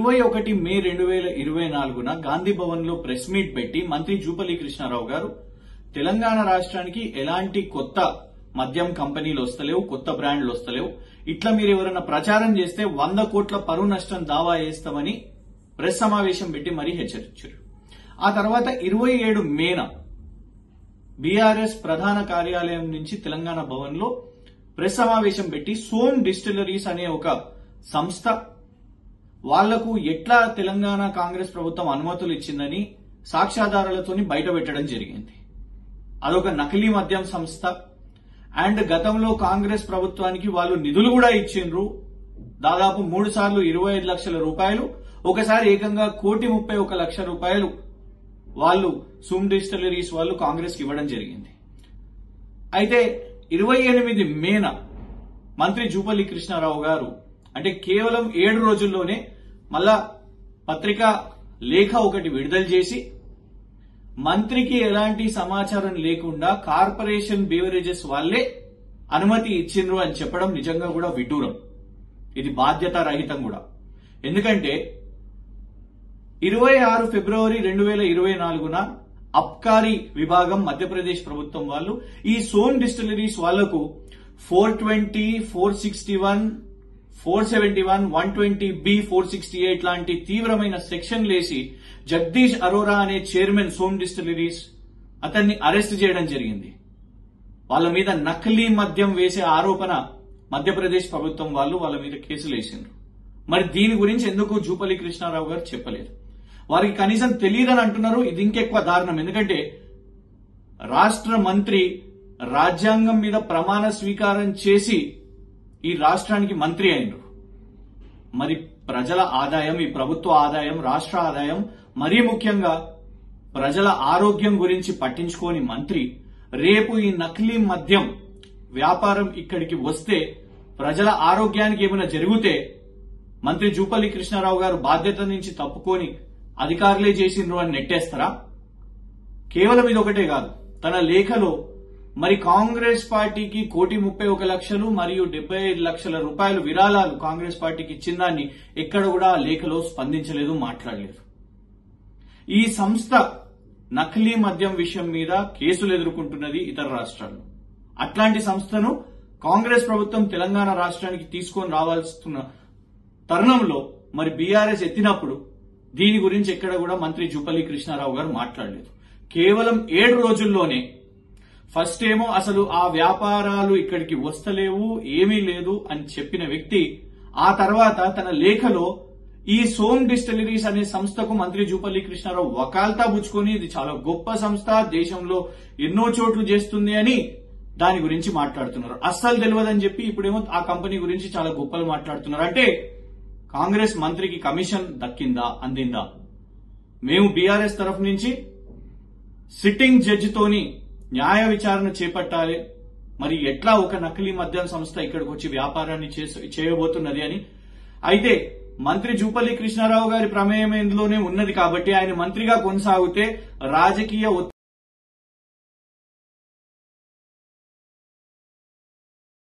21 మే 2024 గాంధీ భవన్ లో press meet పెట్టి మంత్రి జూపల్లి కృష్ణారావు గారు తెలంగాణ రాష్ట్రానికి ఎలాంటి కొత్త మద్యం కంపెనీలు వస్తలేవు, కొత్త బ్రాండ్లు వస్తలేవు, ఇట్లా మీరు ఎవరైనా ప్రచారం చేస్తే 100 కోట్ల పరువు నష్టం దావా వేస్తామని ప్రెస్ సమావేశం పెట్టి మరీ హెచ్చరించారు. ఆ తర్వాత 27 మేన బీఆర్ఎస్ ప్రధాన కార్యాలయం నుంచి తెలంగాణ భవన్ లో ప్రెస్ సమావేశం పెట్టి సోమ్ డిస్టిలరీస్ అనే ఒక సంస్థ వాళ్లకు ఎట్లా తెలంగాణ కాంగ్రెస్ ప్రభుత్వం అనుమతులు ఇచ్చిందని సాక్ష్యాధారాలతోని బయట పెట్టడం జరిగింది. అదొక నకిలీ మద్యం సంస్థ అండ్ గతంలో కాంగ్రెస్ ప్రభుత్వానికి వాళ్ళు నిధులు కూడా ఇచ్చిండ్రు. దాదాపు 3 సార్లు 25 లక్షల రూపాయలు, ఒకసారి ఏకంగా 1,31 లక్ష రూపాయలు వాళ్ళు సోమ్ డిస్టిలరీస్ వాళ్ళు కాంగ్రెస్ కి ఇవ్వడం జరిగింది. అయితే 28 మేన మంత్రి జూపల్లి కృష్ణారావు గారు అంటే కేవలం 7 రోజుల్లోనే మళ్ళా పత్రికా లేఖ ఒకటి విడుదల చేసి మంత్రికి ఎలాంటి సమాచారం లేకుండా కార్పొరేషన్ బీవరేజెస్ వాళ్లే అనుమతి ఇచ్చిండ్రు అని చెప్పడం నిజంగా కూడా విడ్డూరం. ఇది బాధ్యతారహితం కూడా. ఎందుకంటే 26 ఫిబ్రవరి 2024 అబ్కారీ విభాగం మధ్యప్రదేశ్ ప్రభుత్వం వాళ్ళు ఈ సోమ్ డిస్టిలరీస్ వాళ్లకు 420, 461, 471, 120B, 468 లాంటి తీవ్రమైన సెక్షన్లేసి జగదీష్ అరోరా అనే చైర్మన్ సోమ్ డిస్టిలరీస్ అతన్ని అరెస్ట్ చేయడం జరిగింది. వాళ్ళ మీద నకిలీ మద్యం వేసే ఆరోపణ మధ్యప్రదేశ్ ప్రభుత్వం వాళ్ళు వాళ్ళ మీద కేసులు వేసిండ్రు. మరి దీని గురించి ఎందుకు జూపల్లి కృష్ణారావు గారు చెప్పలేదు? వారికి కనీసం తెలియదని అంటున్నారు. ఇది ఇంకెక్కువ దారుణం. ఎందుకంటే రాష్ట్ర మంత్రి రాజ్యాంగం మీద ప్రమాణ స్వీకారం చేసి ఈ రాష్ట్రానికి మంత్రి అయినరు. మరి ప్రజల ఆదాయం, ఈ ప్రభుత్వ ఆదాయం, రాష్ట్ర ఆదాయం, మరీ ముఖ్యంగా ప్రజల ఆరోగ్యం గురించి పట్టించుకోని మంత్రి రేపు ఈ నకిలీ మద్యం వ్యాపారం ఇక్కడికి వస్తే ప్రజల ఆరోగ్యానికి ఏమైనా జరిగితే మంత్రి జూపల్లి కృష్ణారావు గారు బాధ్యత నుంచి తప్పుకొని అధికారులే చేసిండ్రు అని నెట్టేస్తారా? కేవలం ఇది ఒకటే కాదు, తన లేఖలో మరి కాంగ్రెస్ పార్టీకి 1,31 లక్షలు మరియు 75 లక్షల రూపాయలు విరాళాలు కాంగ్రెస్ పార్టీకి ఇచ్చిందాన్ని ఎక్కడ కూడా ఆ లేఖలో స్పందించలేదు, మాట్లాడలేదు. ఈ సంస్థ నకిలీ మద్యం విషయం మీద కేసులు ఎదుర్కొంటున్నది ఇతర రాష్ట్రాల్లో. అట్లాంటి సంస్థను కాంగ్రెస్ ప్రభుత్వం తెలంగాణ రాష్ట్రానికి తీసుకొని రావాల్సిన తరుణంలో మరి బీఆర్ఎస్ ఎత్తినప్పుడు దీని గురించి ఎక్కడ కూడా మంత్రి జూపల్లి కృష్ణారావు గారు మాట్లాడలేదు. కేవలం 7 రోజుల్లోనే ఫస్ట్ ఏమో అసలు ఆ వ్యాపారాలు ఇక్కడికి వస్తలేవు, ఏమీ లేదు అని చెప్పిన వ్యక్తి ఆ తర్వాత తన లేఖలో ఈ సోమ్ డిస్టిలరీస్ అనే సంస్థకు మంత్రి జూపల్లి కృష్ణారావు వకాల్తా పుచ్చుకొని ఇది చాలా గొప్ప సంస్థ, దేశంలో ఎన్నో చోట్లు చేస్తుంది అని దాని గురించి మాట్లాడుతున్నారు. అస్సలు తెలియదని చెప్పి ఇప్పుడేమో ఆ కంపెనీ గురించి చాలా గొప్పలు మాట్లాడుతున్నారు. అంటే కాంగ్రెస్ మంత్రికి కమిషన్ దక్కిందా, అందిందా? మేము బీఆర్ఎస్ తరఫు నుంచి సిట్టింగ్ జడ్జితోని న్యాయ విచారణ చేపట్టాలి. మరి ఎట్లా ఒక నకిలీ మద్యం సంస్థ ఇక్కడికి వచ్చి వ్యాపారాన్ని చేయబోతున్నది అని. అయితే మంత్రి జూపల్లి కృష్ణారావు గారి ప్రమేయం ఇందులోనే ఉన్నది కాబట్టి ఆయన మంత్రిగా కొనసాగితే రాజకీయ